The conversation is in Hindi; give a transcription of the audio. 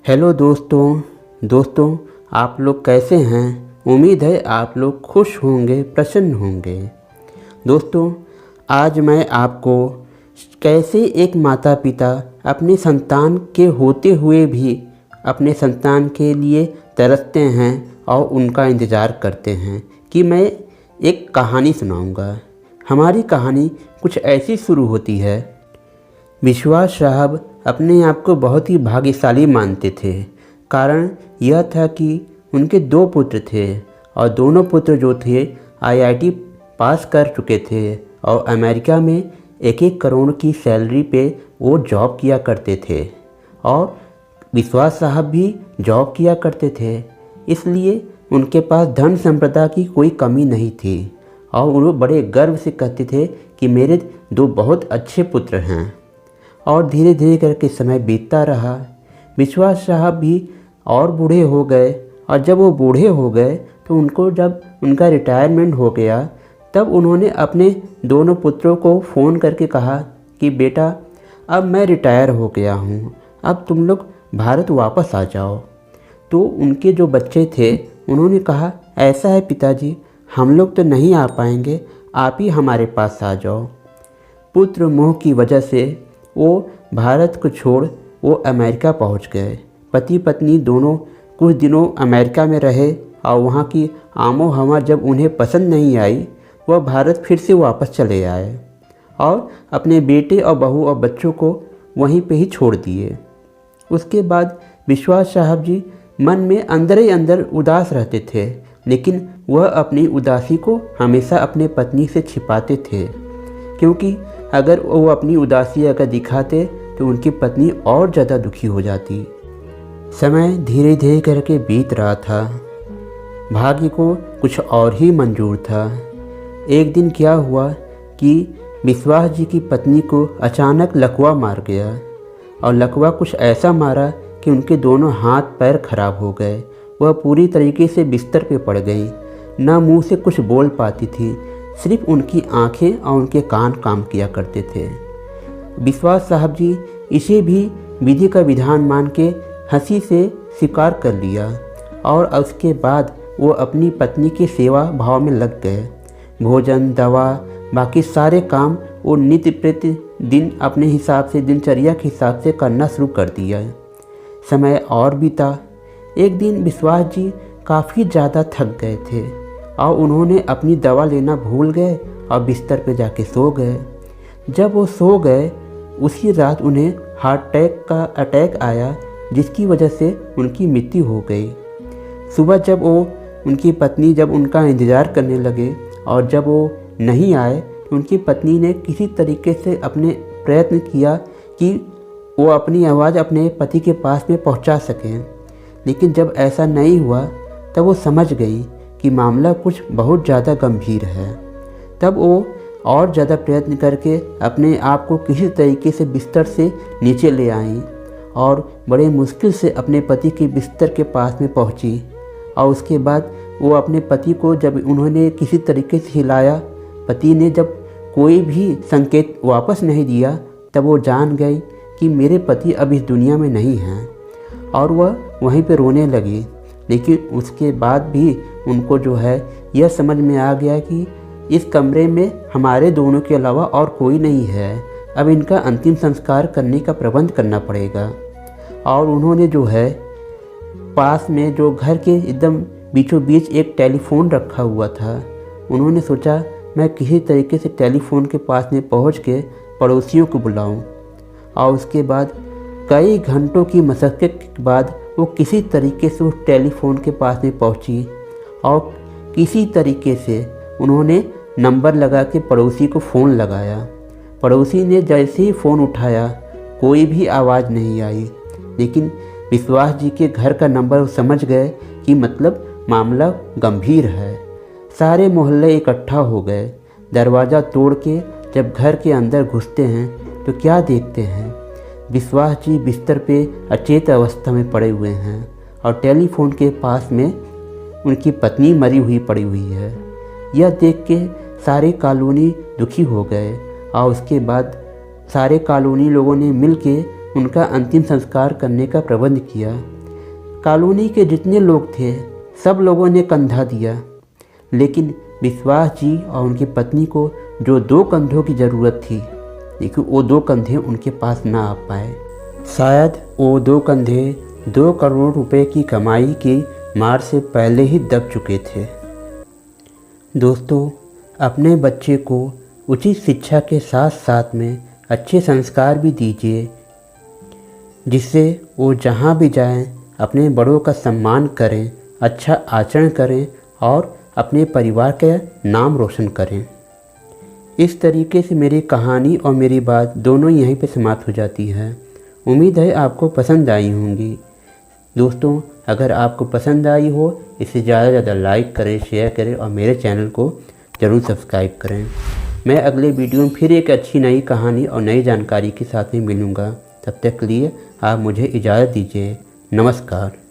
हेलो दोस्तों आप लोग कैसे हैं। उम्मीद है आप लोग खुश होंगे, प्रसन्न होंगे। दोस्तों, आज मैं आपको कैसे एक माता पिता अपने संतान के होते हुए भी अपने संतान के लिए तरसते हैं और उनका इंतज़ार करते हैं कि मैं एक कहानी सुनाऊंगा। हमारी कहानी कुछ ऐसी शुरू होती है। विश्वास साहब अपने आप को बहुत ही भाग्यशाली मानते थे। कारण यह था कि उनके 2 पुत्र थे और दोनों पुत्र जो थे आईआईटी पास कर चुके थे और अमेरिका में 1-1 करोड़ की सैलरी पे वो जॉब किया करते थे और विश्वास साहब भी जॉब किया करते थे। इसलिए उनके पास धन संपदा की कोई कमी नहीं थी और वो बड़े गर्व से कहते थे कि मेरे 2 बहुत अच्छे पुत्र हैं। और धीरे धीरे करके समय बीतता रहा। विश्वास साहब भी और बूढ़े हो गए और जब वो बूढ़े हो गए तो जब उनका रिटायरमेंट हो गया तब उन्होंने अपने दोनों पुत्रों को फ़ोन करके कहा कि बेटा, अब मैं रिटायर हो गया हूँ, अब तुम लोग भारत वापस आ जाओ। तो उनके जो बच्चे थे उन्होंने कहा, ऐसा है पिताजी, हम लोग तो नहीं आ पाएंगे, आप ही हमारे पास आ जाओ। पुत्र मोह की वजह से वो भारत को छोड़ वो अमेरिका पहुंच गए। पति पत्नी दोनों कुछ दिनों अमेरिका में रहे और वहाँ की आमो हवा जब उन्हें पसंद नहीं आई, वह भारत फिर से वापस चले आए और अपने बेटे और बहू और बच्चों को वहीं पे ही छोड़ दिए। उसके बाद विश्वास साहब जी मन में अंदर ही अंदर उदास रहते थे, लेकिन वह अपनी उदासी को हमेशा अपने पत्नी से छिपाते थे, क्योंकि अगर वो अपनी उदासी अगर दिखाते तो उनकी पत्नी और ज़्यादा दुखी हो जाती। समय धीरे धीरे करके बीत रहा था। भाग्य को कुछ और ही मंजूर था। एक दिन क्या हुआ कि विश्वास जी की पत्नी को अचानक लकवा मार गया और लकवा कुछ ऐसा मारा कि उनके दोनों हाथ पैर खराब हो गए। वह पूरी तरीके से बिस्तर पे पड़ गई, ना मुंह से कुछ बोल पाती थी, सिर्फ उनकी आंखें और उनके कान काम किया करते थे। विश्वास साहब जी इसे भी विधि का विधान मान के हंसी से स्वीकार कर लिया और उसके बाद वो अपनी पत्नी के सेवा भाव में लग गए। भोजन, दवा, बाकी सारे काम वो नित्य प्रति दिन अपने हिसाब से, दिनचर्या के हिसाब से करना शुरू कर दिया। समय और बीता। एक दिन विश्वास जी काफ़ी ज़्यादा थक गए थे और उन्होंने अपनी दवा लेना भूल गए और बिस्तर पे जाके सो गए। जब वो सो गए उसी रात उन्हें हार्ट अटैक आया, जिसकी वजह से उनकी मृत्यु हो गई। सुबह जब उनकी पत्नी जब उनका इंतज़ार करने लगे और जब वो नहीं आए तो उनकी पत्नी ने किसी तरीके से अपने प्रयत्न किया कि वो अपनी आवाज़ अपने पति के पास में पहुंचा सकें, लेकिन जब ऐसा नहीं हुआ तब वो समझ गई कि मामला कुछ बहुत ज़्यादा गंभीर है। तब वो और ज़्यादा प्रयत्न करके अपने आप को किसी तरीके से बिस्तर से नीचे ले आई और बड़े मुश्किल से अपने पति के बिस्तर के पास में पहुंची। और उसके बाद वो अपने पति को जब उन्होंने किसी तरीके से हिलाया, पति ने जब कोई भी संकेत वापस नहीं दिया, तब वो जान गई कि मेरे पति अब इस दुनिया में नहीं हैं और वह वहीं पर रोने लगी। लेकिन उसके बाद भी उनको जो है यह समझ में आ गया कि इस कमरे में हमारे दोनों के अलावा और कोई नहीं है, अब इनका अंतिम संस्कार करने का प्रबंध करना पड़ेगा। और उन्होंने जो है पास में जो घर के एकदम बीचों बीच एक टेलीफोन रखा हुआ था, उन्होंने सोचा मैं किसी तरीके से टेलीफोन के पास में पहुंच के पड़ोसियों को बुलाऊं। और उसके बाद कई घंटों की मशक्क़त के बाद वो किसी तरीके से उस टेलीफोन के पास में पहुंची और किसी तरीके से उन्होंने नंबर लगा के पड़ोसी को फ़ोन लगाया। पड़ोसी ने जैसे ही फ़ोन उठाया कोई भी आवाज़ नहीं आई, लेकिन विश्वास जी के घर का नंबर वो समझ गए कि मतलब मामला गंभीर है। सारे मोहल्ले इकट्ठा हो गए। दरवाज़ा तोड़ के जब घर के अंदर घुसते हैं तो क्या देखते हैं, विश्वास जी बिस्तर पे अचेत अवस्था में पड़े हुए हैं और टेलीफोन के पास में उनकी पत्नी मरी हुई पड़ी हुई है। यह देख के सारे कॉलोनी दुखी हो गए और उसके बाद सारे कॉलोनी लोगों ने मिल के उनका अंतिम संस्कार करने का प्रबंध किया। कॉलोनी के जितने लोग थे सब लोगों ने कंधा दिया, लेकिन विश्वास जी और उनकी पत्नी को जो 2 कंधों की ज़रूरत थी, लेकिन वो 2 कंधे उनके पास ना आ पाए। शायद वो 2 कंधे 2 करोड़ रुपए की कमाई की मार से पहले ही दब चुके थे। दोस्तों, अपने बच्चे को उचित शिक्षा के साथ साथ में अच्छे संस्कार भी दीजिए, जिससे वो जहाँ भी जाएं अपने बड़ों का सम्मान करें, अच्छा आचरण करें और अपने परिवार का नाम रोशन करें। इस तरीके से मेरी कहानी और मेरी बात दोनों यहीं पे समाप्त हो जाती है। उम्मीद है आपको पसंद आई होंगी। दोस्तों, अगर आपको पसंद आई हो इसे ज़्यादा से ज़्यादा लाइक करें, शेयर करें और मेरे चैनल को ज़रूर सब्सक्राइब करें। मैं अगले वीडियो में फिर एक अच्छी नई कहानी और नई जानकारी के साथ में मिलूँगा। तब तक के लिए आप मुझे इजाज़त दीजिए। नमस्कार।